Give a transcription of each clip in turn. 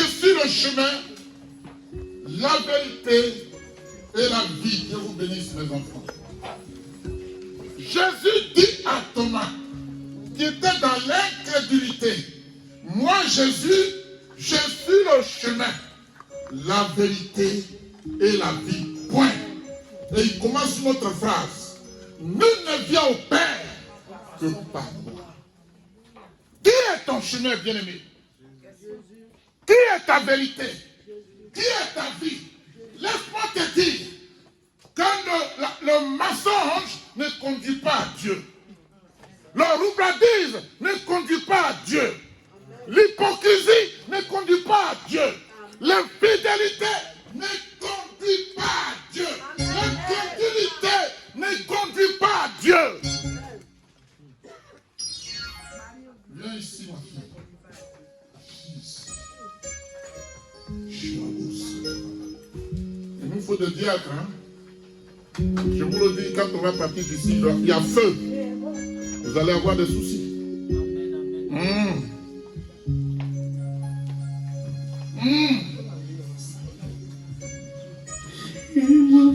suis le chemin, la vérité et la vie. Dieu vous bénisse, mes enfants. Jésus dit à Thomas, qui était dans l'incrédulité, moi Jésus, je suis le chemin, la vérité et la vie. Point. Et il commence une autre phrase. Nul ne vient au Père que par moi. Qui est ton chemin, bien-aimé? Qui est ta vérité? Qui est ta vie? Laisse-moi te dire, quand le mensonge ne conduit pas à Dieu, le roubladise ne conduit pas à Dieu, l'hypocrisie ne conduit pas à Dieu, l'infidélité ne conduit pas à Dieu, l'incrédulité ne conduit pas à Dieu. Viens ici, ma fille. Il nous faut des diacres. Hein? Je vous le dis, quand on va partir d'ici, il y a feu. Vous allez avoir des soucis. Si vous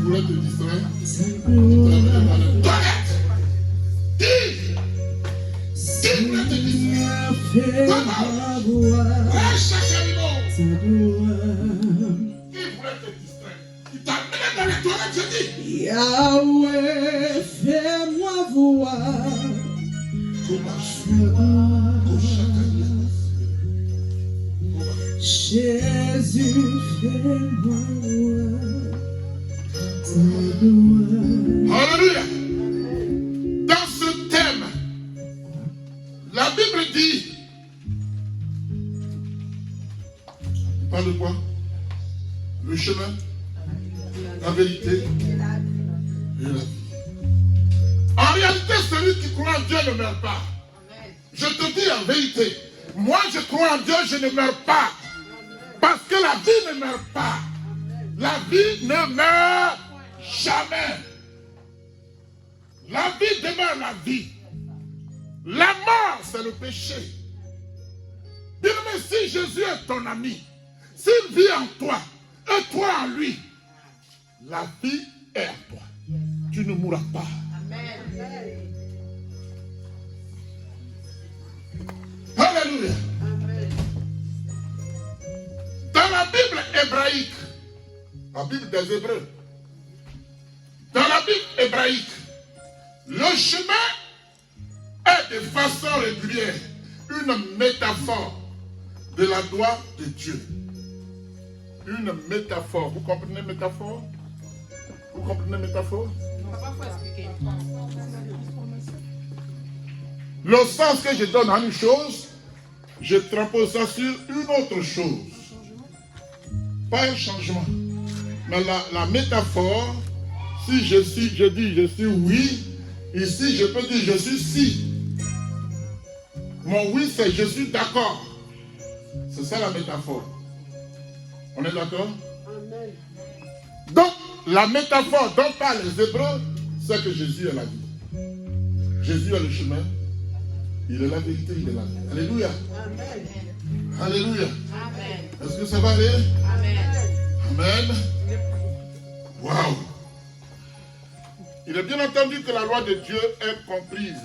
voulez te distraire, toilette. Si vous voulez te distraire, lâche chaque animal. Qui voulait te distraire? Il t'a amené dans les toilettes, je dis. Yahweh, fais-moi voir. Jésus, fais-moi voir. Alléluia. Dans ce thème, la Bible dit, il parle de quoi? Le chemin, la vérité et la vie. En réalité, celui qui croit en Dieu ne meurt pas. Je te dis en vérité, moi je crois en Dieu, je ne meurs pas. Parce que la vie ne meurt pas. La vie ne meurt jamais. La vie demeure la vie. La mort, c'est le péché. Dis-moi, si Jésus est ton ami, s'il vit en toi, et toi en lui, la vie est à toi. Tu ne mourras pas. Amen. Alléluia. Amen. Dans la Bible hébraïque, la Bible des Hébreux, dans la Bible hébraïque, le chemin est de façon régulière une métaphore de la gloire de Dieu. Une métaphore. Vous comprenez métaphore? Vous comprenez métaphore? Le sens que je donne à une chose, je transpose ça sur une autre chose. Pas un changement. Mais la métaphore, si je dis je suis oui, ici je peux dire je suis si. Mon oui c'est je suis d'accord. C'est ça la métaphore. On est d'accord? Amen. Donc, la métaphore dont parlent les Hébreux, c'est que Jésus est la vie. Jésus est le chemin. Il est la vérité, il est la vie. Alléluia. Amen. Alléluia. Amen. Est-ce que ça va aller? Amen. Amen. Waouh. Il est bien entendu que la loi de Dieu est comprise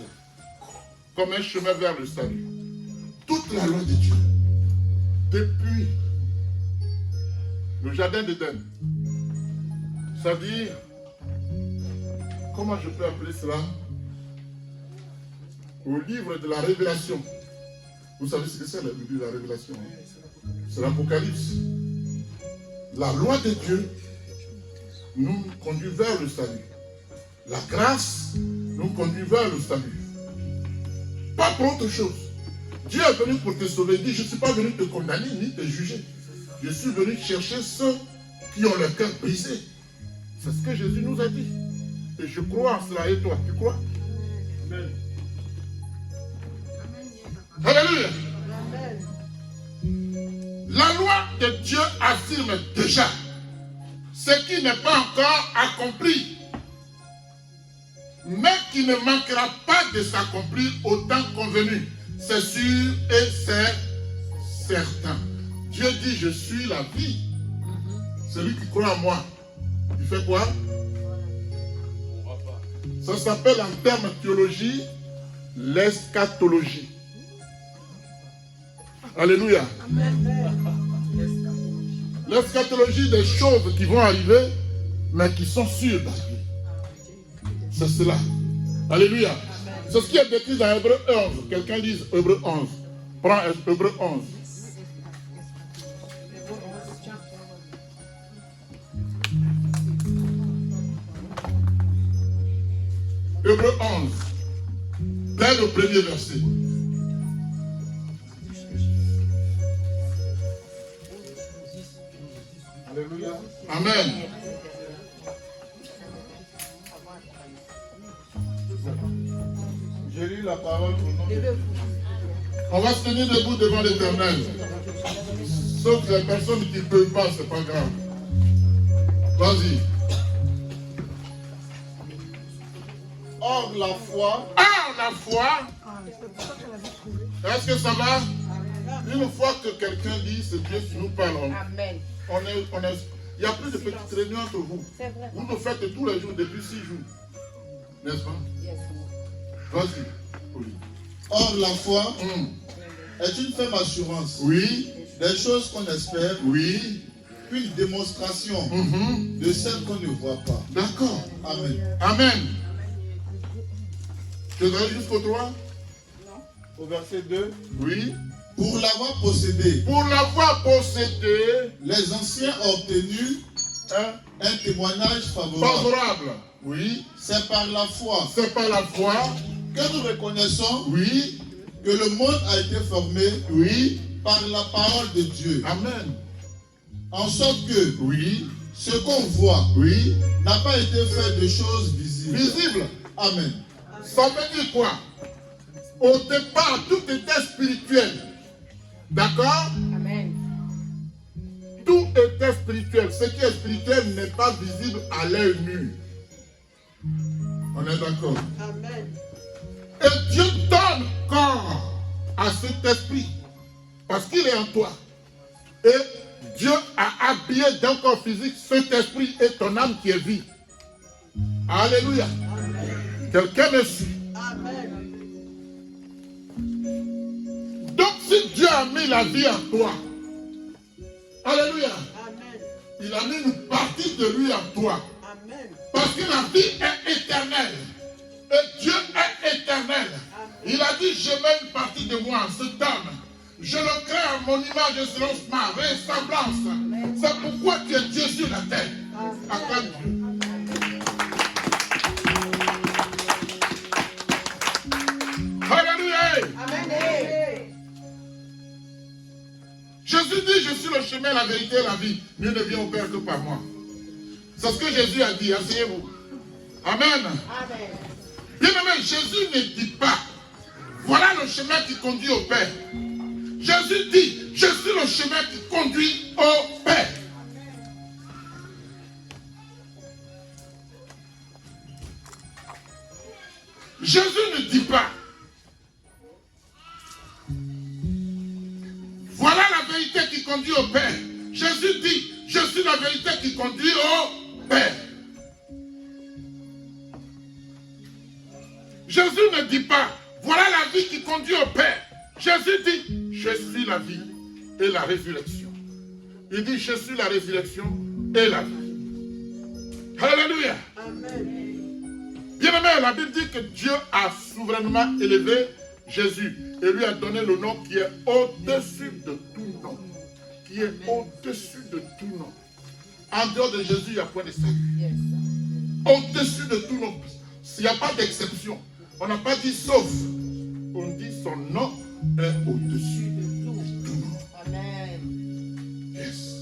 comme un chemin vers le salut. Toute la loi de Dieu, depuis le jardin d'Éden, c'est-à-dire, comment je peux appeler cela? Au livre de la Révélation. Vous savez ce que c'est le livre de la Révélation? C'est l'Apocalypse. La loi de Dieu nous conduit vers le salut. La grâce nous conduit vers le salut. Pas pour autre chose. Dieu est venu pour te sauver. Il dit, je ne suis pas venu te condamner ni te juger. Je suis venu chercher ceux qui ont le cœur brisé. C'est ce que Jésus nous a dit. Et je crois en cela. Et toi, tu crois? Amen. Alléluia. La loi de Dieu affirme déjà ce qui n'est pas encore accompli, mais qui ne manquera pas de s'accomplir au temps convenu. C'est sûr et c'est certain. Dieu dit, je suis la vie. Celui qui croit en moi, il fait quoi? Ça s'appelle en termes de théologie, l'eschatologie. Alléluia. L'eschatologie des choses qui vont arriver, mais qui sont sûres d'arriver. C'est cela. Alléluia. C'est ce qui est décrit dans Hébreu 11. Quelqu'un lise Hébreu 11. Prends Hébreu 11. Hébreu 11. Dès le premier verset. Alléluia. Amen. J'ai lu la parole au nom de Dieu. On va se tenir debout devant l'Éternel. Sauf les personnes qui ne peuvent pas, c'est pas grave. Vas-y. Or la foi, La foi. Est-ce que ça va? Une fois que quelqu'un dit, c'est Dieu qui nous parle. Amen. Il y a plus de petites réunions entre vous. Vous nous faites tous les jours depuis 6 jours. N'est-ce pas? Vas-y. Oui. or la foi est une ferme assurance Oui. des choses qu'on espère, Oui. une démonstration de celles qu'on ne voit pas. D'accord. Amen. Amen. Tu veux aller jusqu'au 3? Au verset 2. Oui. Pour l'avoir possédé, Pour l'avoir possédé, les anciens ont obtenu un témoignage favorable. favorable. Oui. C'est par la foi C'est par la foi. que nous reconnaissons Oui. que le monde a été formé Oui. par la parole de Dieu. Amen. En sorte que Oui. ce qu'on voit Oui. n'a pas été fait de choses visibles. Visible. Amen. Ça veut dire quoi? Au départ, tout était spirituel. D'accord? Amen. Tout était spirituel. Ce qui est spirituel n'est pas visible à l'œil nu. On est d'accord? Amen. Et Dieu donne corps à cet esprit. Parce qu'il est en toi. Et Dieu a habillé d'un corps physique cet esprit et ton âme qui est vie. Alléluia. Quelqu'un me suit. Amen. Donc si Dieu a mis la vie en toi, alléluia, Amen. il a mis une partie de lui en toi. Amen. Parce que la vie est éternelle. Et Dieu est éternel. Il a dit, je mets une partie de moi en cet homme. Je le crée à mon image et selon ma ressemblance. C'est pourquoi tu es Dieu sur la terre. Acclame Dieu. Alléluia. Amen. Jésus dit, je suis le chemin, la vérité et la vie. Nul ne vient au Père que par moi. C'est ce que Jésus a dit. Asseyez-vous. Amen. Amen. Bien aimé, Jésus ne dit pas, voilà le chemin qui conduit au Père. Jésus dit, je suis le chemin qui conduit au Père. Jésus ne dit pas, voilà la vérité qui conduit au Père. Jésus dit, je suis la vérité qui conduit au Père. Jésus ne dit pas, voilà la vie qui conduit au Père. Jésus dit, je suis la vie et la résurrection. Il dit, je suis la résurrection et la vie. Alléluia. Amen. Bien aimé, la Bible dit que Dieu a souverainement élevé Jésus et lui a donné le nom qui est au-dessus de tout nom. Qui est au-dessus de tout nom. En dehors de Jésus, il n'y a point de salut. Yes. Au-dessus de tout nom. Il n'y a pas d'exception. On n'a pas dit sauf. On dit son nom est au-dessus de tout nom. Amen. Yes.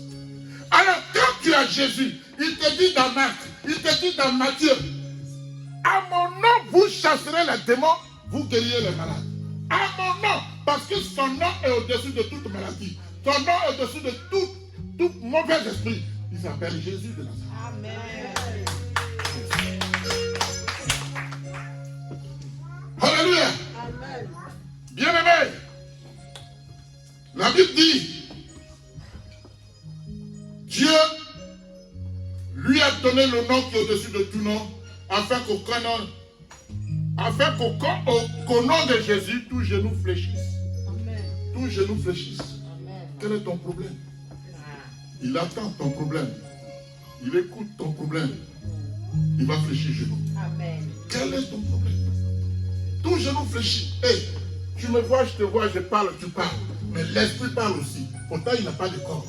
Alors, quand tu as Jésus, il te dit dans Marc, il te dit dans Matthieu, à mon nom, vous chasserez les démons, vous guérirez les malades. À mon nom, parce que son nom est au-dessus de toute maladie. Son nom est au-dessus de tout mauvais esprit. Il s'appelle Jésus de Nazareth. Amen. Alléluia. Amen. Bien-aimé, la Bible dit, Dieu lui a donné le nom qui est au-dessus de tout nom, afin qu'au nom de Jésus, tout genou fléchisse. Tout genou fléchisse. Quel est ton problème? Il attend ton problème. Il écoute ton problème. Il va fléchir genou. Amen. Quel est ton problème? Tout genou fléchit. Hey, tu me vois, je te vois, je parle, tu parles. Mais l'esprit parle aussi. Pourtant, il n'a pas de corps.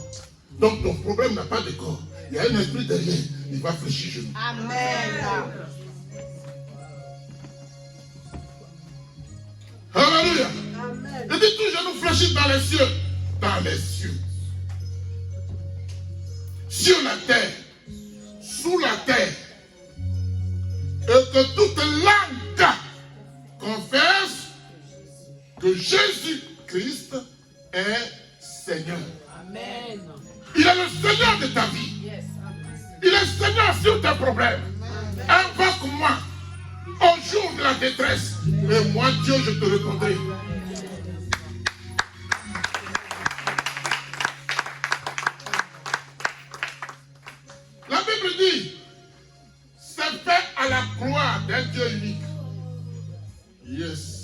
Donc, ton problème n'a pas de corps. Il y a un esprit derrière. Il va fléchir genou. Amen. Alléluia. Amen. Il dit tout genou fléchit dans les cieux. Dans les cieux. Sur la terre. Sous la terre. Et que toute langue confesse que Jésus-Christ est Seigneur. Amen. Il est le Seigneur de ta vie. Yes. Il est Seigneur sur tes problèmes. Invoque-moi au jour de la détresse. Et moi, Dieu, je te répondrai. La Bible dit, c'est fait à la croix d'un Dieu unique. Yes.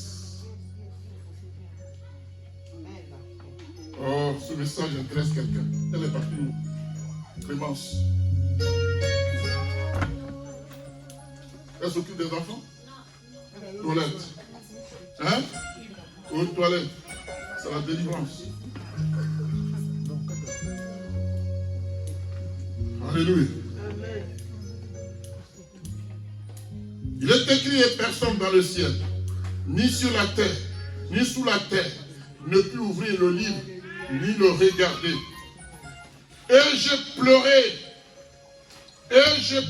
Oh, ce message intéresse quelqu'un. Elle est partie où? Clémence. Elle s'occupe des enfants? Toilette. Hein? Aux toilettes. C'est la délivrance. Alléluia. Amen. Il est écrit et personne dans le ciel, ni sur la terre, ni sous la terre, ne put ouvrir le livre, ni le regarder. Et je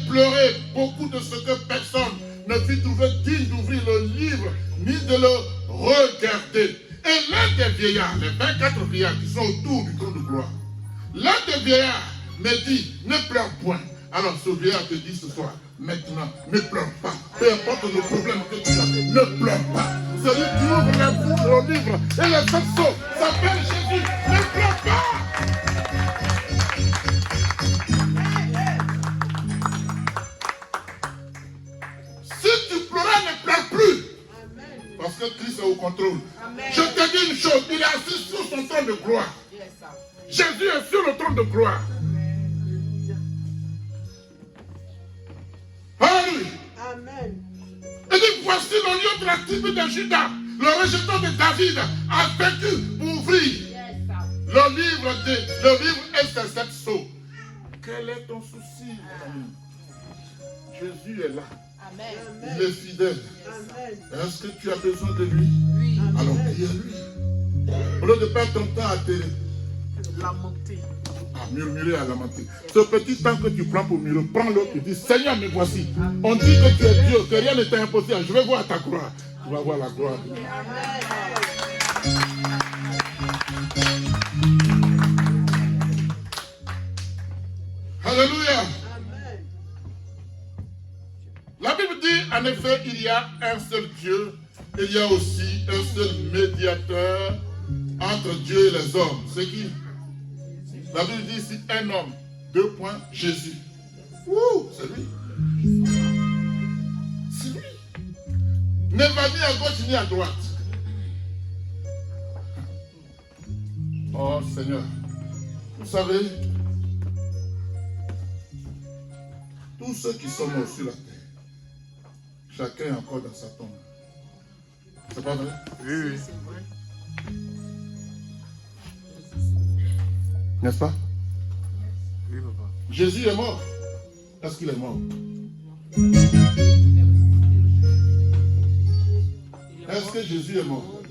pleurais beaucoup de ce que personne ne fut trouvé digne d'ouvrir le livre, ni de le regarder. Et l'un des vieillards, les 24 vieillards qui sont autour du trône de gloire, l'un des vieillards me dit, ne pleure point. Alors ce vieillard te dit ce soir, maintenant, ne pleure pas. Peu importe le problème que tu as, ne pleure pas. Celui qui ouvre les bouches au livre et les versos s'appelle Jésus. Ne pleure pas. Si tu pleurais, ne pleure plus. Parce que Christ est au contrôle. Amen. Je te dis une chose, il est assis sur son trône de gloire. Yes, sir. Jésus est sur le trône de gloire. Alléluia. Amen. Il dit, voici le lion de la tribu de Juda, le rejeton de David, a vaincu pour ouvrir le livre et ses 7 sceaux. Quel est ton souci, mon ami? Jésus est là. Amen. Il est fidèle. Amen. Est-ce que tu as besoin de lui? Oui. Alors prie à lui. Au lieu de perdre ton temps à te Lamenter. à murmurer, à lamenter. Ce petit temps que tu prends pour murmurer, prends-le et dis, Seigneur, me voici. On dit que tu es Dieu, que rien n'est impossible. Je vais voir ta gloire. Tu vas voir la gloire de Dieu. Alléluia. Amen. La Bible dit, en effet, il y a un seul Dieu. Il y a aussi un seul médiateur entre Dieu et les hommes. C'est qui? La Bible dit ici un homme. 2 points, Jésus. Ouh, c'est lui. C'est lui. Ne va ni à gauche ni à droite. Oh Seigneur, vous savez, tous ceux qui sont morts sur la terre, chacun est encore dans sa tombe. C'est pas vrai? Oui. N'est-ce pas? Oui, papa. Jésus est mort. Est-ce qu'il est mort? Est-ce que Jésus est mort?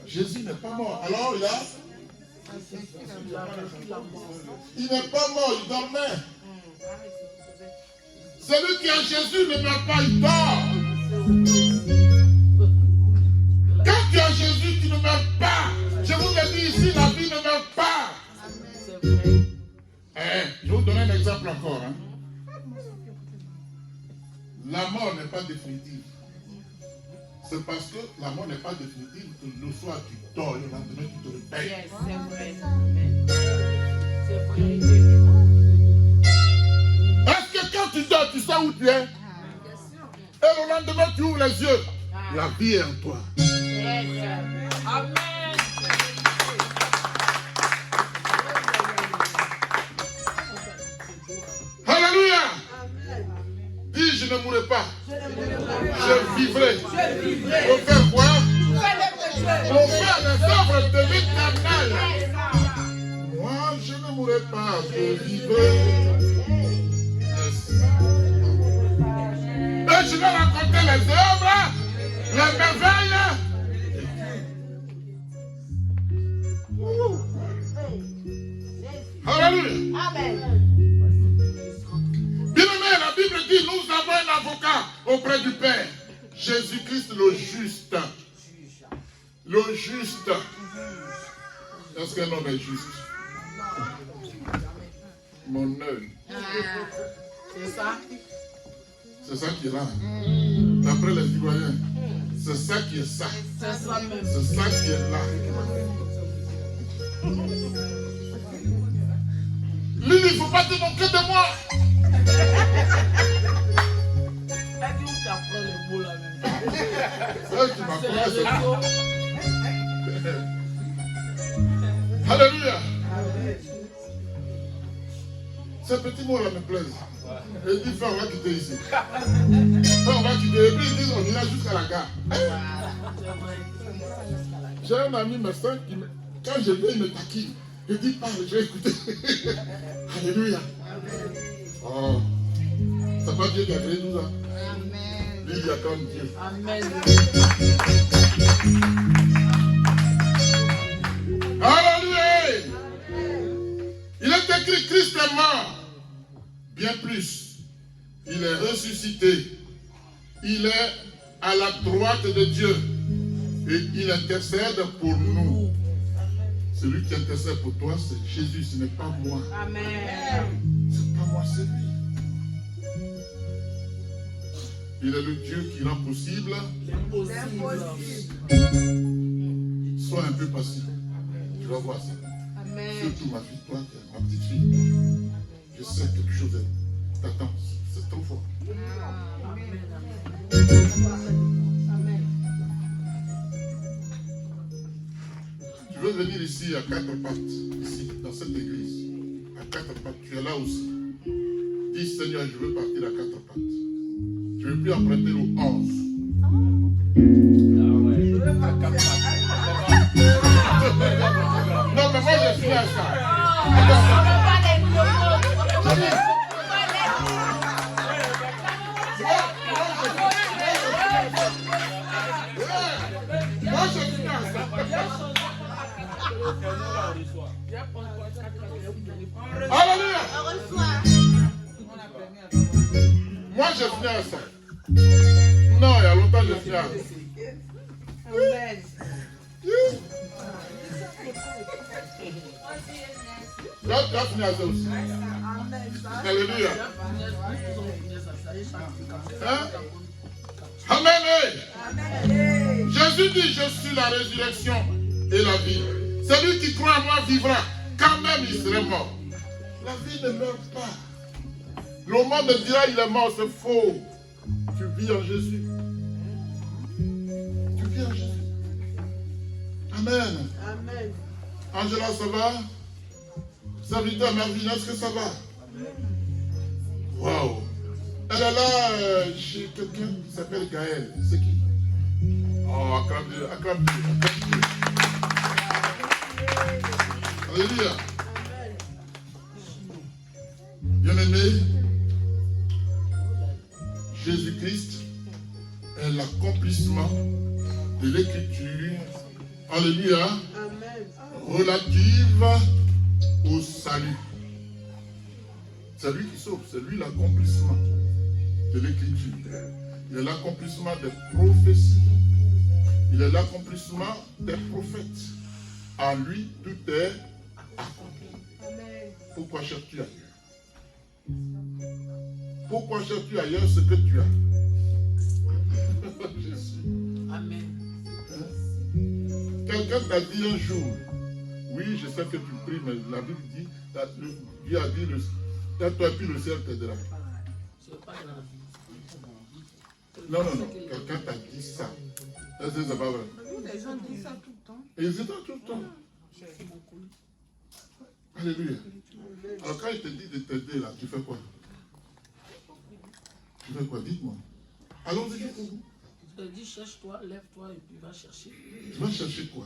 Jésus n'est pas mort. Alors il a... Il n'est pas mort, il dormait. Celui qui a Jésus ne meurt pas, il dort. Quand tu as Jésus, tu ne meurs pas. Je vous l'ai dit ici, la vie ne meurt pas. Je vais vous donner un exemple encore. La mort n'est pas définitive. C'est parce que la mort n'est pas définitive que le soir tu dors et le lendemain tu te réveilles. Yes, c'est vrai. Amen. C'est vrai. sais où tu es. Et le lendemain, tu ouvres les yeux. La vie est en toi. Amen. Alléluia. Amen. Dis, je ne mourrai pas. Je ne mourrai pas. Je vivrai. Je vivrai. Pour faire quoi? Je Pour faire les œuvres de l'éternel. Moi, je ne mourrai pas. Je vivrai. Et je vais raconter les œuvres, les merveilles. Alléluia. Amen. Bien-aimé, la Bible dit, nous avons un avocat auprès du Père. Jésus-Christ le juste. Le juste. Est-ce qu'un homme est juste? Mon œil. C'est ça. C'est ça qui est là. D'après les Ivoiriens, c'est ça qui est ça. C'est ça même. C'est ça qui est là. Lui, il ne faut pas te moquer de moi. T'as dit où tu apprends les mots là même. Ça, tu m'as C'est pris, la c'est ça. leçon. Alléluia. Ces petits mots-là me plaisent. Et il dit, frère, on va quitter ici. Frère, on va quitter. Et puis ils disent, on ira jusqu'à la gare. J'ai un ami médecin qui, quand je viens, il me taquine. Il dit, parle, je vais écouter. Alléluia. Oh. C'est pas Dieu qui a créé tout ça. Lui, il y a comme Dieu. Amen. Alléluia. Il est écrit, Christ est mort. Bien plus, il est ressuscité. Il est à la droite de Dieu. Et il intercède pour nous. Celui qui intercède pour toi, c'est Jésus, ce n'est pas moi. Amen. C'est pas moi, c'est lui. Il est le Dieu qui rend possible. Sois un peu patient. Tu vas voir ça. Amen. Surtout ma fille, toi, ma petite fille. Je sais que quelque chose t'attend. C'est trop fort. Tu veux venir ici à quatre pattes, ici, dans cette église, à quatre pattes, tu es là aussi. Dis Seigneur, je veux partir à quatre pattes. Je ne veux plus emprunter le 11. Non, mais moi je suis à ça. Moi je suis à ça. Alléluia. Moi je suis à ça. Non, il y a longtemps je suis à ça. Amen. Tu as fini à ça aussi. Alléluia. Hein? Amen. Jésus dit, je suis la résurrection et la vie. Celui qui croit en moi vivra, quand même il serait mort. La vie ne meurt pas. Le monde dira il est mort, c'est faux. Tu vis en Jésus. Tu vis en Jésus. Amen. Amen. Angela, ça va? Serviteur Marvin, est-ce que ça va? Waouh! Elle est là chez quelqu'un qui s'appelle Gaël. C'est qui? Oh, acclame Dieu, acclame Dieu. Alléluia. Bien-aimé, Jésus-Christ est l'accomplissement de l'écriture. Alléluia. Amen. Relative au salut. C'est lui qui sauve, c'est lui l'accomplissement de l'écriture. Il est l'accomplissement des prophéties. Il est l'accomplissement des prophètes. En lui, tout est accompli. Amen. Pourquoi cherches-tu ailleurs? Pourquoi cherches-tu ailleurs ce que tu as? Jésus. Amen. Quelqu'un t'a dit un jour, oui, je sais que tu pries, mais la Bible dit, Dieu a dit, toi puis le ciel t'aidera. C'est pas grave. Non, non, non. Quelqu'un t'a dit ça. Est-ce que c'est pas vrai? Les gens disent ça tout le temps. Et ils étaient tout le temps. Alléluia. Alors quand il te dit de t'aider là, tu fais quoi? Tu fais quoi? Dites-moi. Allons-y jusqu'au bout. Je te dis, cherche-toi, lève-toi et puis va chercher Tu vas chercher quoi?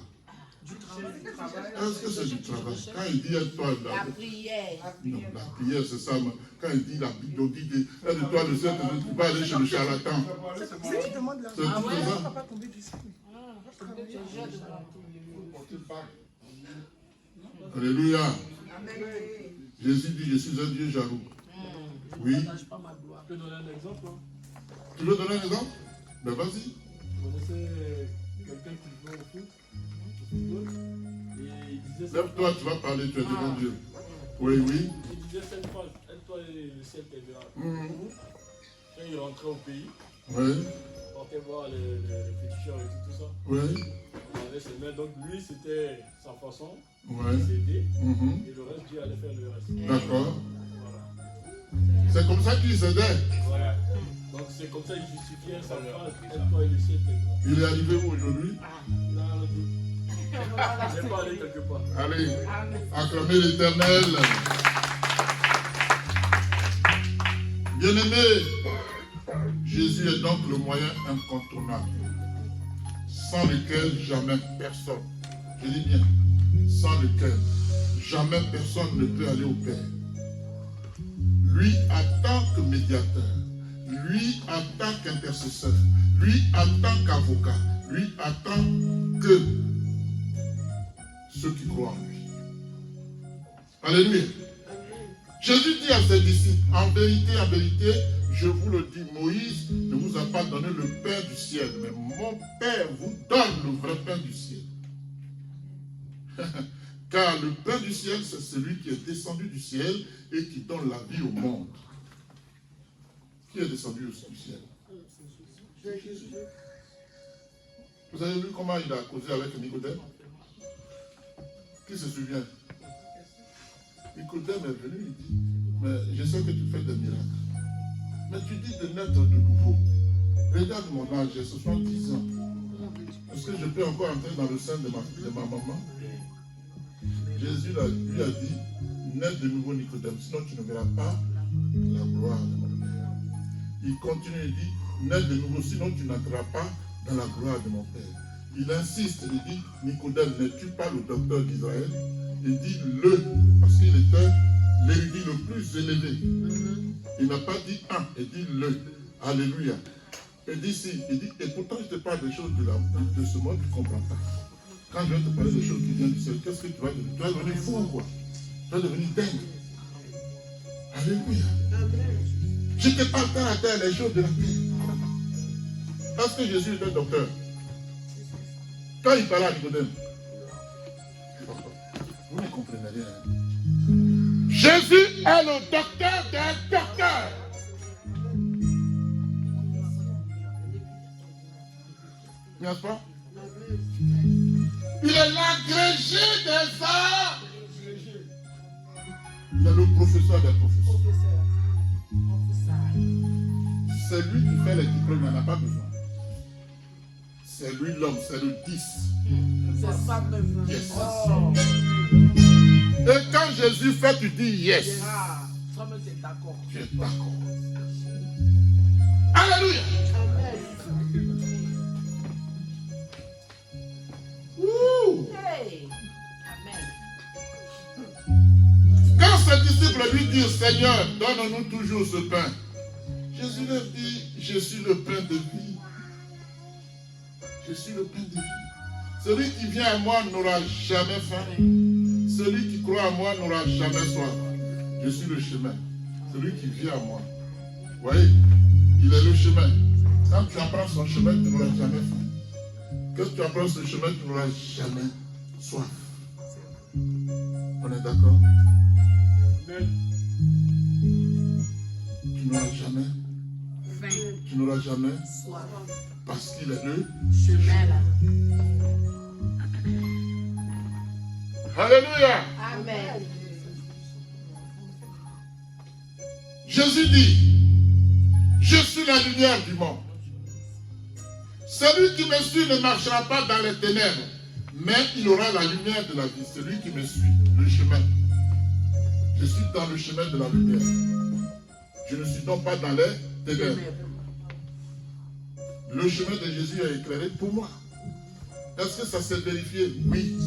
du travail. Est-ce que c'est du travail? Quand il dit aide-toi, La prière. non, la prière c'est ça. Quand il dit la Bible, dit aide-toi le ciel, tu vas aller chez le charlatan. C'est qui demande la C'est tout ouais? ça. pas tomber du ciel. Alléluia. Amen. Jésus dit, je suis un Dieu jaloux. Oui. Je ne partage pas ma gloire. Je peux donner un exemple. Hein. Tu veux donner un exemple? Ben vas-y. Vous connaissez quelqu'un qui joue au foot, et il disait Lève-toi, tu vas parler, tu es devant Dieu. Oui, oui. Il disait cette phrase, aide-toi et le ciel t'aidera. Mhm. Quand il rentrait au pays, Oui, il partait voir les féticheurs et tout ça. oui, Il avait ses mains, donc lui c'était sa façon oui. de s'aider, Mhm. et le reste Dieu allait faire le reste. D'accord. Voilà. C'est comme ça qu'il s'aidait. Voilà. Donc c'est comme ça qu'il justifiait sa phrase, aide-toi et le ciel t'aidera. Il est arrivé où aujourd'hui? Là, il n'est pas allé quelque part. Allez, acclamez l'Éternel. Bien-aimé, Jésus est donc le moyen incontournable, sans lequel jamais personne, je dis bien, sans lequel jamais personne ne peut aller au Père. Lui en tant que médiateur, lui en tant qu'intercesseur, lui en tant qu'avocat, lui en tant que ceux qui croient en lui. Alléluia. Jésus dit à ses disciples, en vérité, je vous le dis, Moïse ne vous a pas donné le pain du ciel, mais mon Père vous donne le vrai pain du ciel. Car le pain du ciel, c'est celui qui est descendu du ciel et qui donne la vie au monde. Qui est descendu du ciel? Vous avez vu comment il a causé avec Nicodème? Qui se souvient? Nicodème est venu, il dit, mais je sais que tu fais des miracles. Mais tu dis de naître de nouveau. Regarde mon âge, j'ai 70 ans. Est-ce que je peux encore entrer dans le sein de ma maman? Jésus lui a dit, naître de nouveau Nicodème, sinon tu ne verras pas la gloire de mon Père. Il continue et dit, naître de nouveau, sinon tu n'entreras pas dans la gloire de mon Père. Il insiste, il dit, Nicodème, n'es-tu pas le docteur d'Israël? Il dit le, parce qu'il était l'érudit le plus élevé. Il n'a pas dit un, il dit le. Alléluia. Il dit si, il dit, et pourtant je te parle des choses de ce monde, tu ne comprends pas. Quand je vais te parler des choses qui viennent du ciel, qu'est-ce que tu vas devenir? Tu vas devenir fou ou quoi? Tu vas devenir dingue. Alléluia. Je ne te parle pas à terre les choses de la terre. Parce que Jésus était docteur. Quand il parlait à Nicodème, vous ne comprenez rien. Jésus est le docteur des docteurs. N'est-ce pas? Il est l'agrégé des arts. Il est le professeur des professeurs. C'est lui qui fait les diplômes, il n'en a pas besoin. C'est lui l'homme, c'est le 10. C'est ça même. Yes. Oh. Et quand Jésus fait, tu dis yes. Ah, toi-même, tu es d'accord. Tu es d'accord. Alléluia. Ouh. Hey. Amen. Quand ses disciples lui disent, Seigneur, donne-nous toujours ce pain. Jésus leur dit, je suis le pain de vie. Je suis le pain de vie. Celui qui vient à moi n'aura jamais faim. Celui qui croit à moi n'aura jamais soif. Je suis le chemin. Celui qui vient à moi. Vous voyez, il est le chemin. Quand tu apprends son chemin, tu n'auras jamais faim. Quand tu apprends ce chemin, tu n'auras jamais soif. On est d'accord? Tu n'auras jamais Fin. Tu n'auras jamais Soif. parce qu'il est le Chemin là. Alléluia. Amen. Jésus dit, Je suis la lumière du monde. Celui qui me suit ne marchera pas dans les ténèbres, mais il aura la lumière de la vie. Celui qui me suit, le chemin. Je suis dans le chemin de la lumière. Je ne suis donc pas dans les ténèbres. Le chemin de Jésus est éclairé pour moi. Est-ce que ça s'est vérifié? Oui.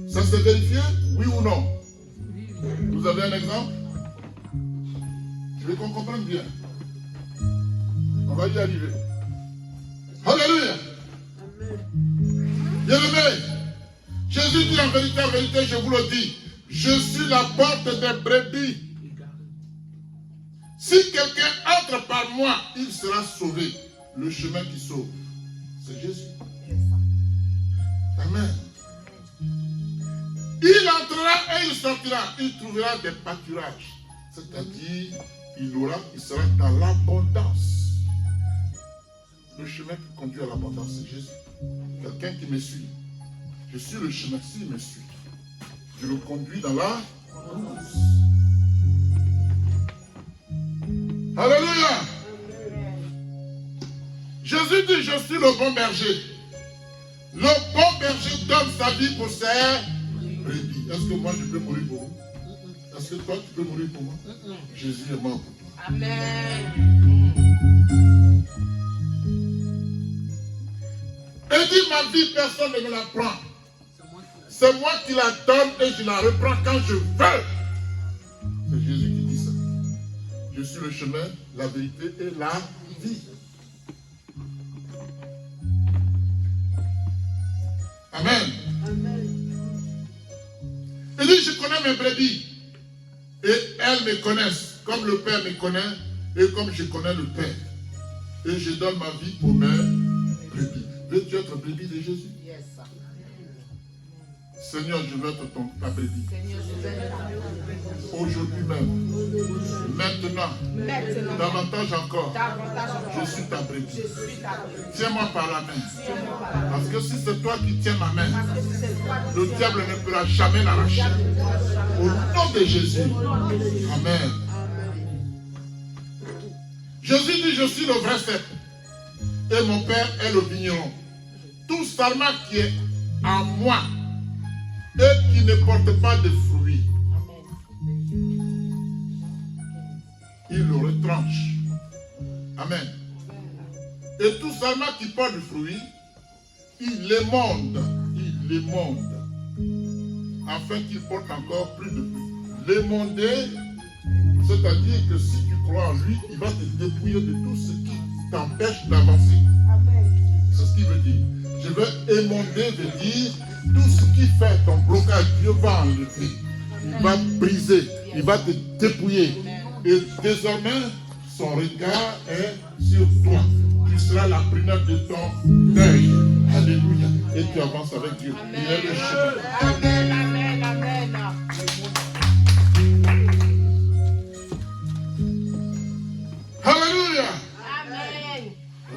Ça s'est vérifié? Oui ou non? Vous avez un exemple? Je veux qu'on comprenne bien. On va y arriver. Alléluia. Bien-aimé, Jésus dit en vérité, je vous le dis, je suis la porte des brebis. Si quelqu'un entre par moi, il sera sauvé. Le chemin qui sauve, c'est Jésus. Amen. Il entrera et il sortira. Il trouvera des pâturages. C'est-à-dire, il sera dans l'abondance. Le chemin qui conduit à l'abondance, c'est Jésus. Quelqu'un qui me suit. Je suis le chemin. S'il me suit, je le conduis dans l'abondance. Alléluia. Jésus dit, je suis le bon berger. Le bon berger donne sa vie pour ses brebis. Est-ce que moi je peux mourir pour vous? Est-ce que toi tu peux mourir pour moi? Jésus est mort pour toi. Amen. Et dit, ma vie, personne ne me la prend. C'est moi qui la donne et je la reprends quand je veux. C'est Jésus qui dit ça. Je suis le chemin, la vérité et la vie. Amen. Il dit, je connais mes brebis. Et elles me connaissent, comme le Père me connaît, et comme je connais le Père. Et je donne ma vie pour mes brebis. Veux-tu être brebis de Jésus? Yes. Seigneur, je veux être ta brebis. Seigneur, je vais t'adorer. Aujourd'hui même, maintenant, Maintenant, davantage encore, davantage encore, je suis ta brebis. je suis ta brebis. Tiens-moi par la main. Tiens-moi par la main. Parce que si c'est toi qui tiens ma main, Parce que c'est toi qui le tiens diable ne pourra jamais l'arracher. Au nom de Jésus. Amen. Jésus dit, je suis le vrai cep. Et mon Père est le vigneron. Tout sarment qui est en moi et qui ne porte pas de fruits, il le retranche. Amen. Et tout sarment qui porte du fruit, il l'émonde. Il l'émonde. Afin qu'il porte encore plus de fruits. L'émonder, c'est-à-dire que si tu crois en lui, il va te dépouiller de tout ce qui t'empêche d'avancer. C'est ce qu'il veut dire. Je veux émonder, veut dire tout ce qui fait ton blocage, Dieu va enlever. Il va briser, il va te dépouiller. Et désormais, son regard est sur toi. Tu seras la prunelle de ton œil. Alléluia. Et tu avances avec Dieu. Il est le chemin. Amen, amen, amen. Alléluia. Amen.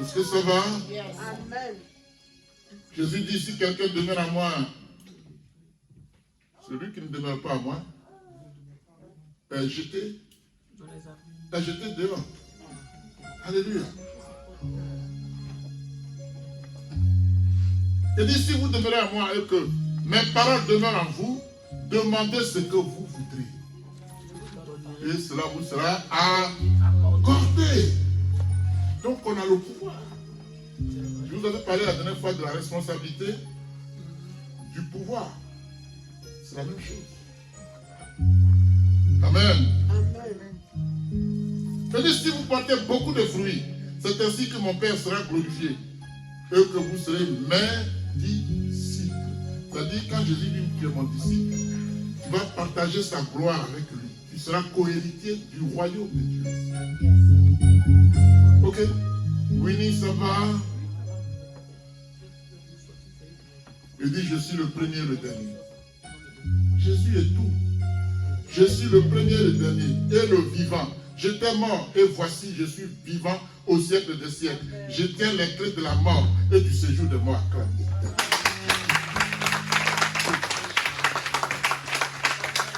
Est-ce que ça va? Yes. Amen. Jésus dit, si quelqu'un demeure à moi, celui qui ne demeure pas à moi, est jeté dehors. Alléluia. Il dit, si vous demeurez à moi et que mes paroles demeurent en vous, demandez ce que vous voudrez. Et cela vous sera accordé. Donc on a le pouvoir. Je vous avais parlé la dernière fois de la responsabilité du pouvoir. C'est la même chose. Amen. C'est-à-dire, si vous portez beaucoup de fruits, c'est ainsi que mon Père sera glorifié et que vous serez mes disciples. C'est-à-dire, quand Jésus dit que tu es mon disciple, tu vas partager sa gloire avec lui. Tu seras co-héritier du royaume de Dieu. Ok? Winnie, ça va? Il dit, je suis le premier et le dernier. Jésus est tout. Je suis le premier et le dernier et le vivant. J'étais mort et voici, je suis vivant au siècle des siècles. Je tiens les clés de la mort et du séjour de mort.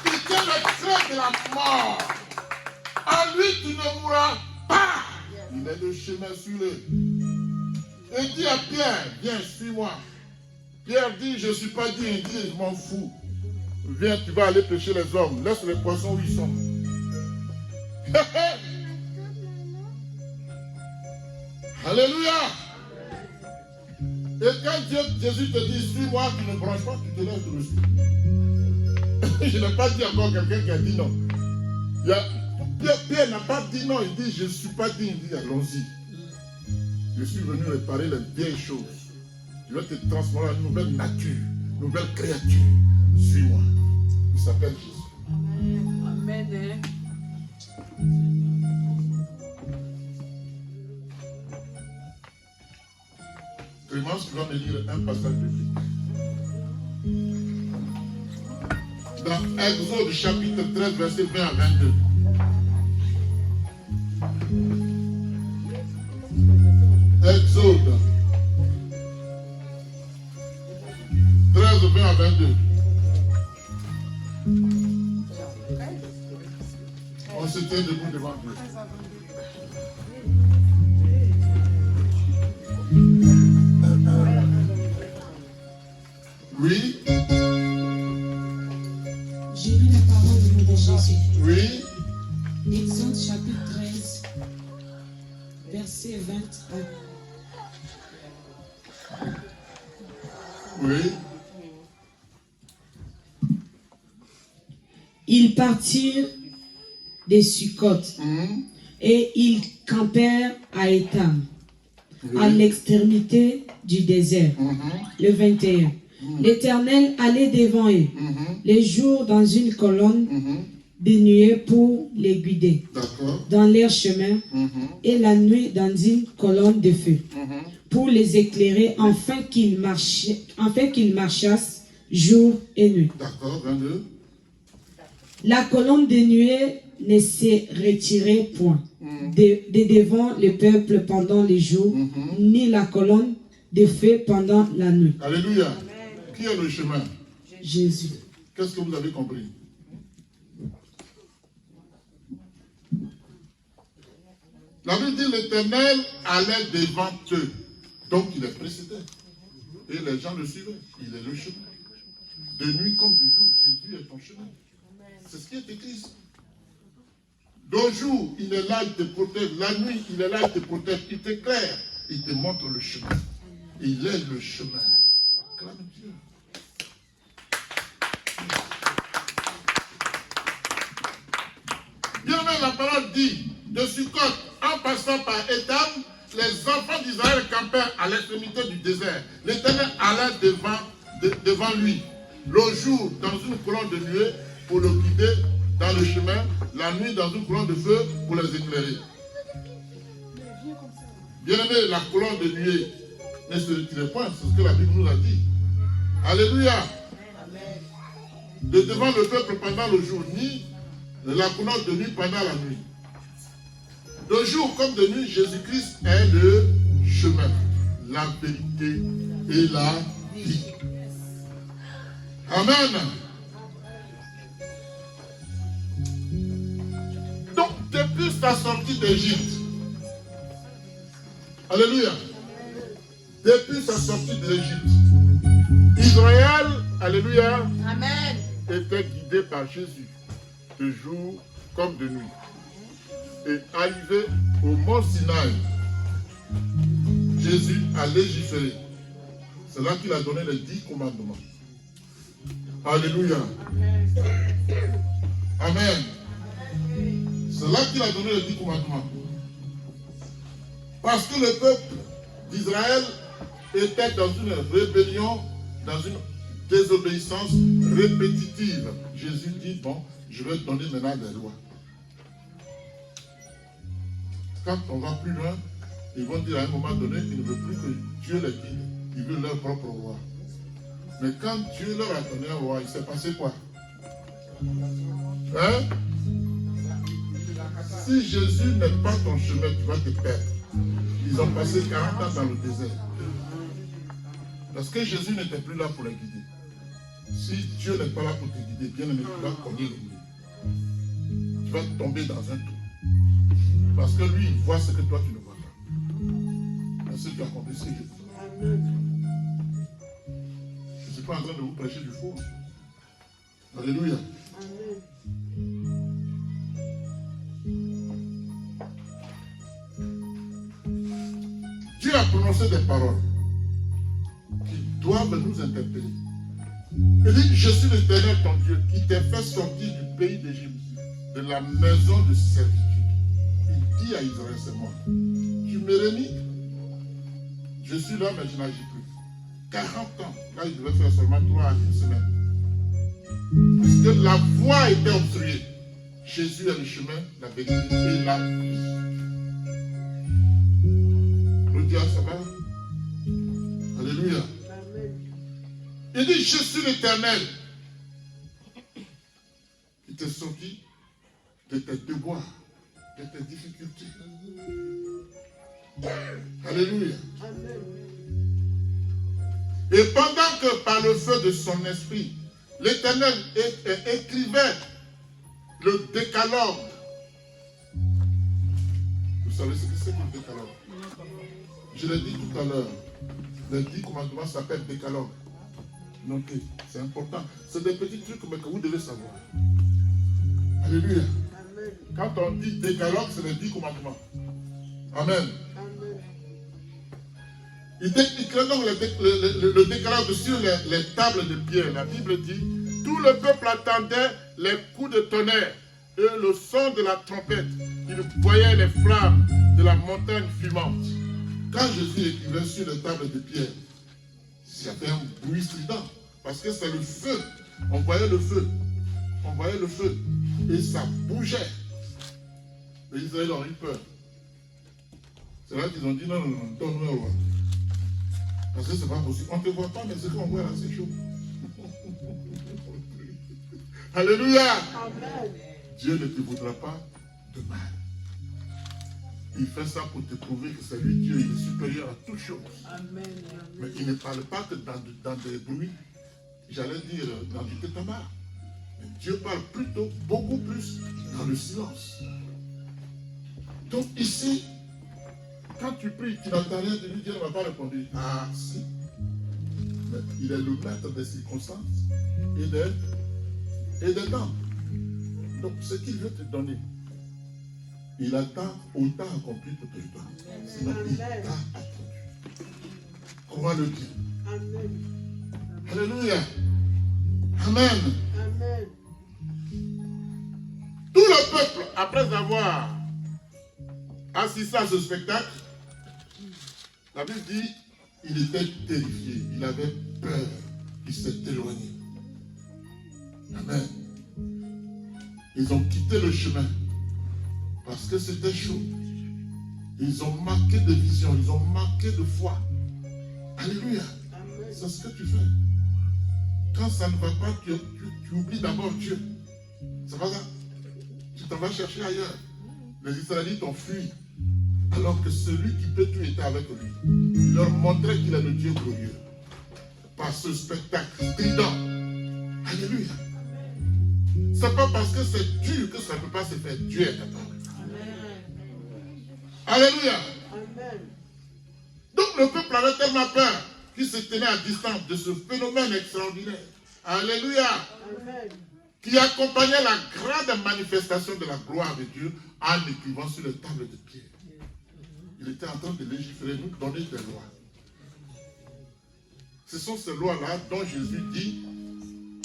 Il tient les clés de la mort. En lui, tu ne mourras pas. mais le chemin suis-le. Et dit à Pierre, viens, suis-moi. Pierre dit, je ne suis pas digne. Il dit, je m'en fous. Viens, tu vas aller pêcher les hommes. Laisse les poissons où ils sont. Alléluia. Et quand Jésus te dit, suis-moi, tu ne branches pas, tu te lèves, tu le suis. Je n'ai pas dit encore quelqu'un qui a dit non. Pierre n'a pas dit non, il dit, je ne suis pas digne. Il dit, allons-y. Je suis venu réparer les vieilles choses. Je vais te transformer en une nouvelle nature, une nouvelle créature. Suis-moi. Il s'appelle Jésus. Amen. Clémence, tu vas me lire un passage biblique. Dans Exode chapitre 13, verset 20 à 22. Exode 13, 20 à 22. On se tient debout devant Dieu. Oui, J'ai lu la parole au nom de Jésus. oui, Exode chapitre 13, verset 20 à oui. Ils partirent des Sukkoth et ils campèrent à Étam, à l'extrémité du désert. Le 21. L'Éternel allait devant eux, les jours dans une colonne de nuée pour les guider D'accord. dans leur chemin, et la nuit dans une colonne de feu pour les éclairer, afin qu'ils marchassent jour et nuit. D'accord, 22. La colonne de nuée ne se retirait point de devant le peuple pendant les jours, ni la colonne de feu pendant la nuit. Alléluia. Qui est le chemin? Jésus. Qu'est-ce que vous avez compris? La Bible dit l'Éternel allait devant eux. Donc il est précédé. Et les gens le suivaient. Il est le chemin. De nuit comme de jour, Jésus est ton chemin. C'est ce qui est écrit. De jour, il est là, il te protège. La nuit, il est là, il te protège. Il t'éclaire. Il te montre le chemin. Il est le chemin. Acclame Dieu. Bien même la parole dit, de Sukkot, en passant par Étam, les enfants d'Israël campèrent à l'extrémité du désert. L'Éternel allait devant lui, le jour dans une colonne de nuée pour le guider dans le chemin, la nuit dans une colonne de feu pour les éclairer. Bien aimé, la colonne de nuée ne se retirait point, c'est ce que la Bible nous a dit. Alléluia. De devant le peuple pendant le jour, ni la colonne de nuit pendant la nuit. De jour comme de nuit, Jésus-Christ est le chemin, la vérité et la vie. Amen. Donc, depuis sa sortie d'Égypte, alléluia, depuis sa sortie d'Égypte, Israël, alléluia, Amen. était guidé par Jésus, de jour comme de nuit. Et arrivé au mont Sinaï, Jésus a légiféré. C'est là qu'il a donné les 10 commandements. Alléluia. Amen. C'est là qu'il a donné les 10 commandements. Parce que le peuple d'Israël était dans une rébellion, dans une désobéissance répétitive. Jésus dit, bon, je vais donner maintenant des lois. Quand on va plus loin, ils vont dire à un moment donné qu'ils ne veulent plus que Dieu les guide. Ils veulent leur propre roi. Mais quand Dieu leur a donné un roi, il s'est passé quoi? Hein? Si Jésus n'est pas ton chemin, tu vas te perdre. Ils ont passé 40 ans dans le désert. Parce que Jésus n'était plus là pour les guider. Si Dieu n'est pas là pour te guider, bien aimé, tu vas cogner le mur. Tu vas tomber dans un trou. Parce que lui, il voit ce que toi tu ne vois pas. ce qui accomplissait Jésus. Amen. Je ne suis pas en train de vous prêcher du faux. Alléluia. Amen. Dieu a prononcé des paroles qui doivent nous interpeller. Il dit, je suis l'Éternel ton Dieu qui t'ai fait sortir du pays d'Égypte, de la maison de servitude. Il dit à Israël, c'est moi. Tu me remis, je suis là mais je n'agis plus. 40 ans, là il devait faire seulement 3 à 1 semaine. Parce que la voie était obstruée. Jésus est le chemin, la vérité et la vie. Le Dieu, ça va? Alléluia. Amen. Il dit, je suis l'Éternel qui t'est sorti de tes devoirs, de tes difficultés. Alléluia. Amen. Et pendant que par le feu de son esprit, l'Éternel écrivait le décalogue. Vous savez ce que c'est que le décalogue? Je l'ai dit tout à l'heure. Les 10 commandements s'appellent décalogue. Notez, c'est important. C'est des petits trucs mais que vous devez savoir. Alléluia. Amen. Quand on dit décalogue, c'est les 10 commandements. Amen. Amen. Il déclare donc le décalogue sur les tables de pierre. La Bible dit, tout le peuple attendait les coups de tonnerre et le son de la trompette. Il voyait les flammes de la montagne fumante. Quand Jésus écrivait sur les tables de pierre, c'était un bruit strident, parce que c'est le feu. On voyait le feu. On voyait le feu. Et ça bougeait. Les Israéliens ont eu peur. C'est là qu'ils ont dit, non, donne-nous un roi. Parce que c'est pas possible. On ne te voit pas, mais ce qu'on voit là, c'est chaud. Alléluia. Amen. Dieu ne te voudra pas de mal. Il fait ça pour te prouver que c'est lui Dieu, il est supérieur à toutes choses. Amen. Mais il ne parle pas que dans des bruits, j'allais dire dans du tétamar. Mais Dieu parle plutôt, beaucoup plus, dans le silence. Donc ici, quand tu pries, tu n'entends rien de lui, Dieu ne va pas répondre. Ah si. Mais il est le maître des circonstances et des temps. Donc ce qu'il veut te donner, il attend autant accompli pour te le donner. Sinon, il t'a attendu. Comment le dire? Amen. Alléluia. Amen. Amen. Tout le peuple, après avoir assisté à ce spectacle, la Bible dit, il était terrifié, il avait peur, il s'est éloigné. Amen. Ils ont quitté le chemin parce que c'était chaud. Ils ont manqué de vision, ils ont manqué de foi. Alléluia. Amen. C'est ce que tu fais. Quand ça ne va pas, tu oublies d'abord Dieu. C'est pas ça. Tu t'en vas chercher ailleurs. Les Israélites ont fui. Alors que celui qui peut tout était avec lui. Il leur montrait qu'il est le Dieu glorieux. Par ce spectacle strident. Alléluia. C'est pas parce que c'est dur que ça ne peut pas se faire. Dieu est capable. Alléluia. Amen. Donc le peuple avait tellement peur qu'il se tenait à distance de ce phénomène extraordinaire. Alléluia. Amen. Qui accompagnait la grande manifestation de la gloire de Dieu en écrivant sur les tables de pierre. Il était en train de légiférer, nous donner des lois. Ce sont ces lois-là dont Jésus dit,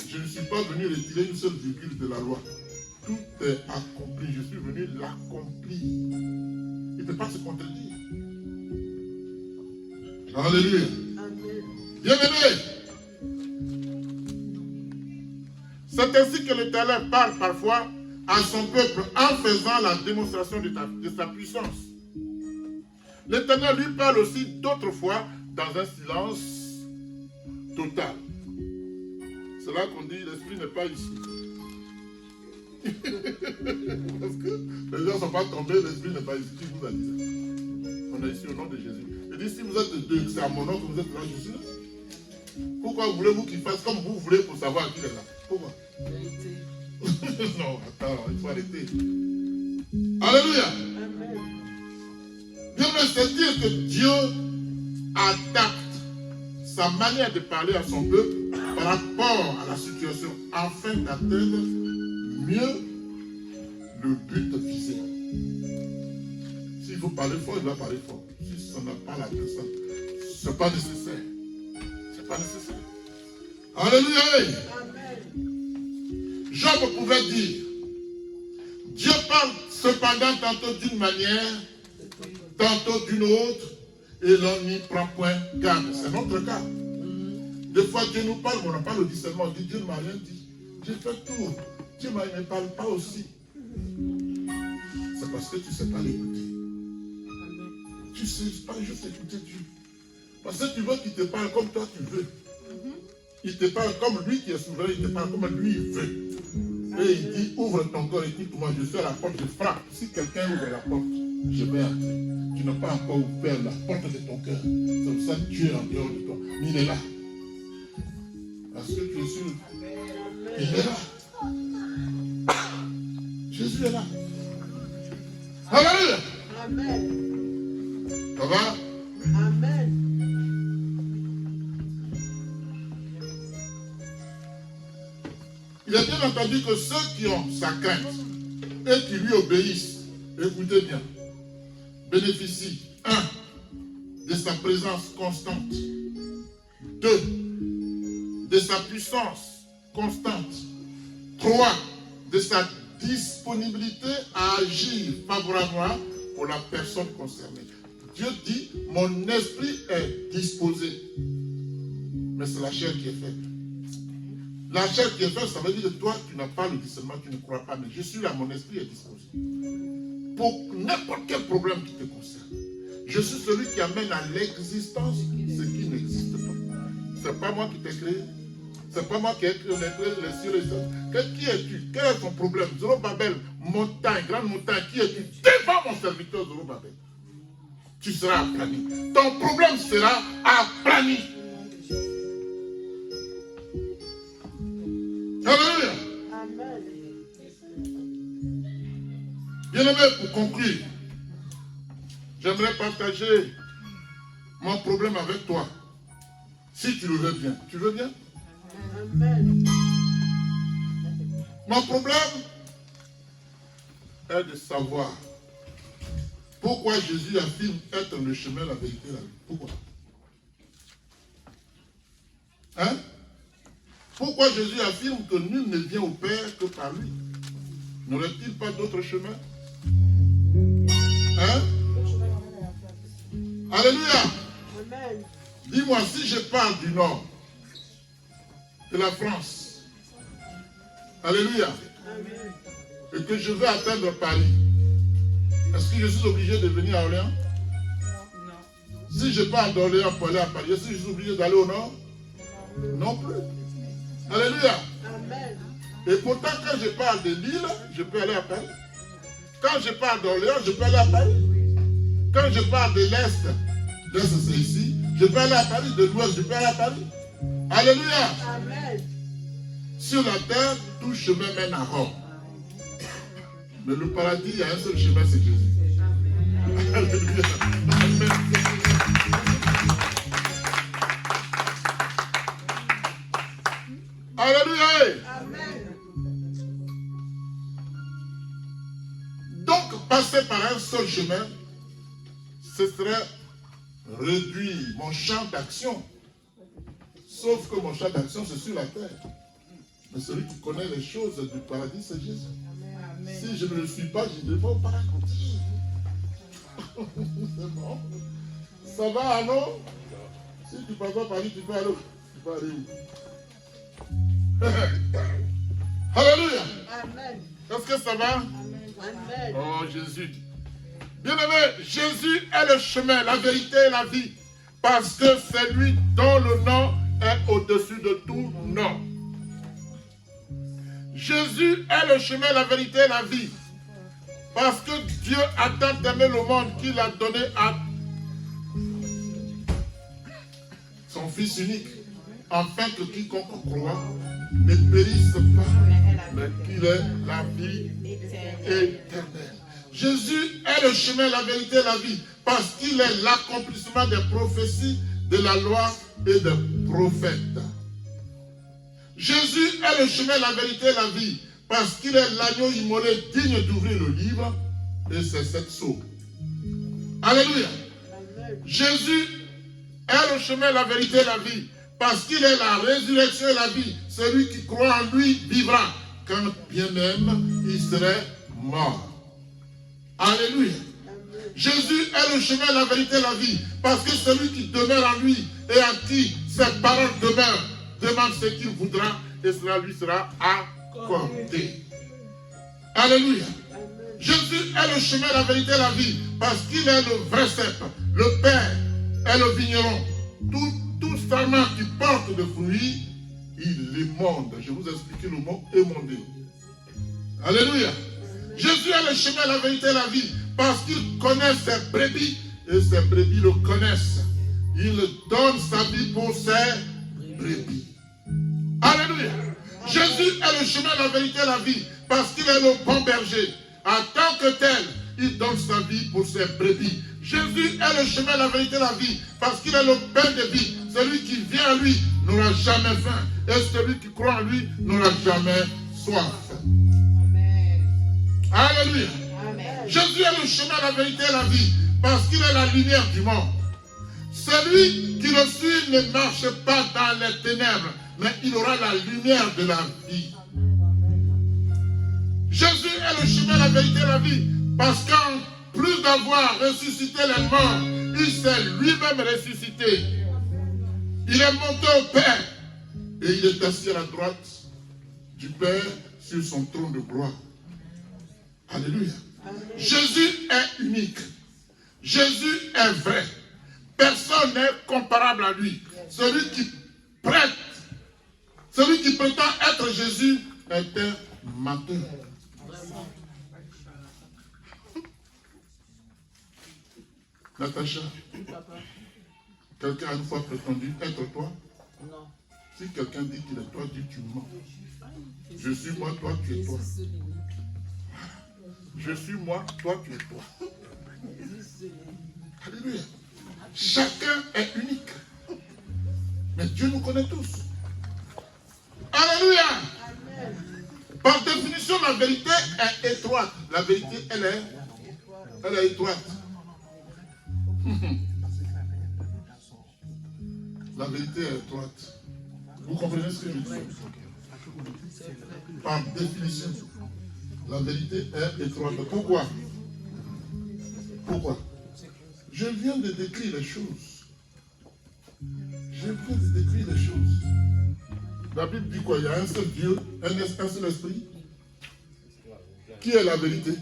je ne suis pas venu retirer une seule virgule de la loi. Tout est accompli. Je suis venu l'accomplir. Il ne peut pas se contredire. Alléluia. Amen. Bien-aimés, c'est ainsi que l'Éternel parle parfois à son peuple en faisant la démonstration de sa puissance. L'Éternel lui parle aussi d'autres fois dans un silence total. C'est là qu'on dit l'Esprit n'est pas ici. Parce que les gens ne sont pas tombés, l'Esprit n'est pas ici. Qui vous a dit ça? On est ici au nom de Jésus. Il dit si vous êtes deux, c'est à mon nom que vous êtes là, je suis là. Pourquoi voulez-vous qu'il fasse comme vous voulez pour savoir qui est là? Pourquoi? Non, attends, il faut arrêter. Alléluia. Amen. Bien, mais c'est dire que Dieu adapte sa manière de parler à son peuple par rapport à la situation afin d'atteindre mieux le but visé. S'il faut parler fort, il va parler fort. Si ça n'a pas la personne, ce n'est pas nécessaire. C'est pas nécessaire. Alléluia. Amen. Job pouvait dire, Dieu parle cependant tantôt d'une manière, tantôt d'une autre, et l'on n'y prend point garde. C'est notre cas. Des fois, Dieu nous parle, mais on n'a pas le discernement. On dit, Dieu ne m'a rien dit. J'ai fait tout. Dieu ne me parle pas aussi. C'est parce que tu ne sais pas l'écouter. Tu ne sais pas juste écouter Dieu. Parce que tu veux qu'il te parle comme toi tu veux. Il te parle comme lui qui est souverain, il te parle comme lui il veut. Et il dit, ouvre ton corps, écoute-moi, je suis à la porte, je frappe. Si quelqu'un ouvre la porte, je vais entrer. Tu n'as pas encore ouvert la porte de ton cœur. C'est pour ça que Dieu est en dehors de toi. Mais il est là. Parce que tu es sûr. Il est là. Jésus est là. Alléluia. Amen. Ça va? Amen. Il a bien entendu que ceux qui ont sa crainte et qui lui obéissent, écoutez bien, bénéficient, 1, de sa présence constante, 2, de sa puissance constante, 3, de sa disponibilité à agir favorablement pour la personne concernée. Dieu dit, mon esprit est disposé, mais c'est la chair qui est faible. La chair qui est faite, ça veut dire que toi, tu n'as pas le discernement, tu ne crois pas. Mais je suis là, mon esprit est disposé. Pour n'importe quel problème qui te concerne. Je suis celui qui amène à l'existence ce qui n'existe pas. Ce n'est pas moi qui t'ai créé. Ce n'est pas moi qui ai créé les cieux et les terres. Qui es-tu? Quel est ton problème? Zorobabel, montagne, grande montagne, qui es-tu? Devant mon serviteur Zorobabel. Tu seras aplani. Ton problème sera aplani. Alléluia. Amen. Bien-aimé, pour conclure, j'aimerais partager mon problème avec toi. Si tu le veux bien. Tu veux bien? Amen. Mon problème est de savoir pourquoi Jésus affirme être le chemin, la vérité, la vie. Pourquoi? Hein? Pourquoi Jésus affirme que nul ne vient au Père que par lui? N'aurait-il pas d'autre chemin? Hein? Alléluia! Amen. Dis-moi, si je parle du nord de la France, alléluia, Amen. et que je veux atteindre Paris, est-ce que je suis obligé de venir à Orléans? Si je pars d'Orléans pour aller à Paris, est-ce que je suis obligé d'aller au nord? Non plus. Alléluia. Amen. Et pourtant, quand je parle de Lille, je peux aller à Paris. Quand je parle d'Orléans, je peux aller à Paris. Quand je parle de l'Est, c'est ici, je peux aller à Paris. De l'Ouest, je peux aller à Paris. Alléluia. Amen. Sur la terre, tout chemin mène à Rome. Mais le paradis, il y a un seul chemin, c'est Jésus. Alléluia. Amen. Alléluia. Amen. Donc, passer par un seul chemin, ce serait réduire mon champ d'action. Sauf que mon champ d'action, c'est sur la terre. Mais celui qui connaît les choses du paradis, c'est Jésus. Si je ne le suis pas, je ne vais pas au paradis. C'est bon. Ça va, non? Si tu passes pas Paris, tu peux aller où? Tu peux aller où? Alléluia. Amen. Est-ce que ça va? Amen. Oh Jésus. Bien-aimé, Jésus est le chemin, la vérité et la vie. Parce que c'est lui dont le nom est au-dessus de tout nom. Jésus est le chemin, la vérité et la vie. Parce que Dieu a tant aimé le monde qu'il a donné à son Fils unique, afin que quiconque croit ne périsse pas, mais qu'il ait la vie éternelle. Jésus est le chemin, la vérité et la vie. parce qu'il est l'accomplissement des prophéties de la loi et des prophètes. Jésus est le chemin, la vérité et la vie, parce qu'il est l'agneau immolé digne d'ouvrir le livre, et c'est cette sauve. Alléluia. Jésus est le chemin, la vérité et la vie, parce qu'il est la résurrection et la vie. Celui qui croit en lui vivra, quand bien même il serait mort. Alléluia. Jésus est le chemin, la vérité et la vie, parce que celui qui demeure en lui et à qui ses paroles demeurent, demande ce qu'il voudra et cela lui sera accordé. Alléluia. Jésus est le chemin, la vérité et la vie, parce qu'il est le vrai cep, le Père est le vigneron. Tout sarment qui porte de fruits, il émonde. Je vous ai expliqué le mot émonder. Alléluia. Jésus est le chemin, la vérité et la vie, parce qu'il connaît ses brebis et ses brebis le connaissent. Il donne sa vie pour ses brebis. Alléluia. Jésus est le chemin, la vérité et la vie, parce qu'il est le bon berger. En tant que tel, il donne sa vie pour ses brebis. Jésus est le chemin, la vérité et la vie, parce qu'il est le pain de vie. Celui qui vient à lui n'aura jamais faim, et celui qui croit en lui n'aura jamais soif. Alléluia. Amen. Jésus est le chemin, la vérité et la vie, parce qu'il est la lumière du monde. Celui qui le suit ne marche pas dans les ténèbres, mais il aura la lumière de la vie. Jésus est le chemin, la vérité et la vie, parce qu'en plus d'avoir ressuscité les morts, il s'est lui-même ressuscité. Il est monté au Père et il est assis à la droite du Père sur son trône de gloire. Alléluia. Jésus est unique. Jésus est vrai. Personne n'est comparable à lui. Celui qui prétend être Jésus est un menteur. Natacha, quelqu'un a une fois prétendu être toi? Non. Si quelqu'un dit qu'il est toi, dis tu mens. Je suis moi, toi tu es toi. Je suis moi, toi tu es toi. Alléluia. Chacun est unique. Mais Dieu nous connaît tous. Alléluia. Par définition, la vérité est étroite. La vérité, elle est étroite. La vérité est étroite. Vous comprenez ce que je dis? Par définition, la vérité est étroite. Pourquoi? Pourquoi? Je viens de décrire les choses. Je viens de décrire les choses. La Bible dit quoi? Il y a un seul Dieu, un seul esprit. Qui est la vérité?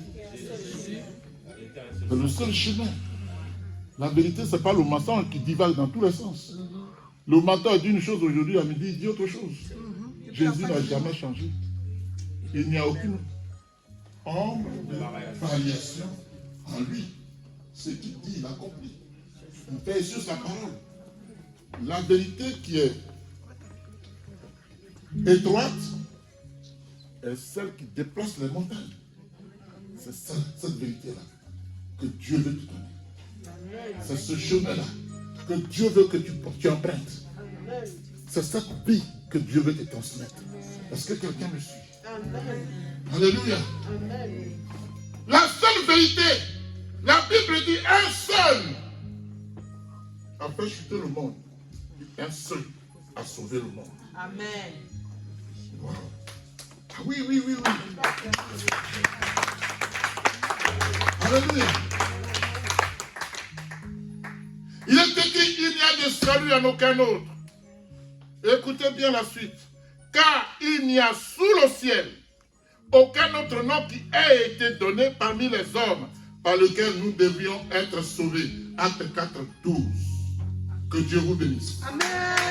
C'est le seul chemin. La vérité, ce n'est pas le mensonge qui divague dans tous les sens. Le menteur dit une chose aujourd'hui, à midi, il dit autre chose. Jésus n'a jamais changé. Il n'y a aucune ombre de variation en lui. Ce qu'il dit, il accomplit. On paye sur sa parole. La vérité qui est étroite est celle qui déplace les montagnes. C'est cette vérité-là que Dieu veut te donner. C'est ce chemin-là que Dieu veut que tu empruntes. C'est cette vie que Dieu veut te transmettre. Est-ce que quelqu'un me suit? Amen. Alléluia. Amen. La seule vérité, la Bible dit un seul a fait chuter le monde. Un seul a sauvé le monde. Amen. Wow. Ah oui, oui, oui, oui. Alléluia. Il est écrit, il n'y a de salut en aucun autre. Écoutez bien la suite. Car il n'y a sous le ciel aucun autre nom qui ait été donné parmi les hommes par lequel nous devions être sauvés. Acte 4, 12. Que Dieu vous bénisse. Amen.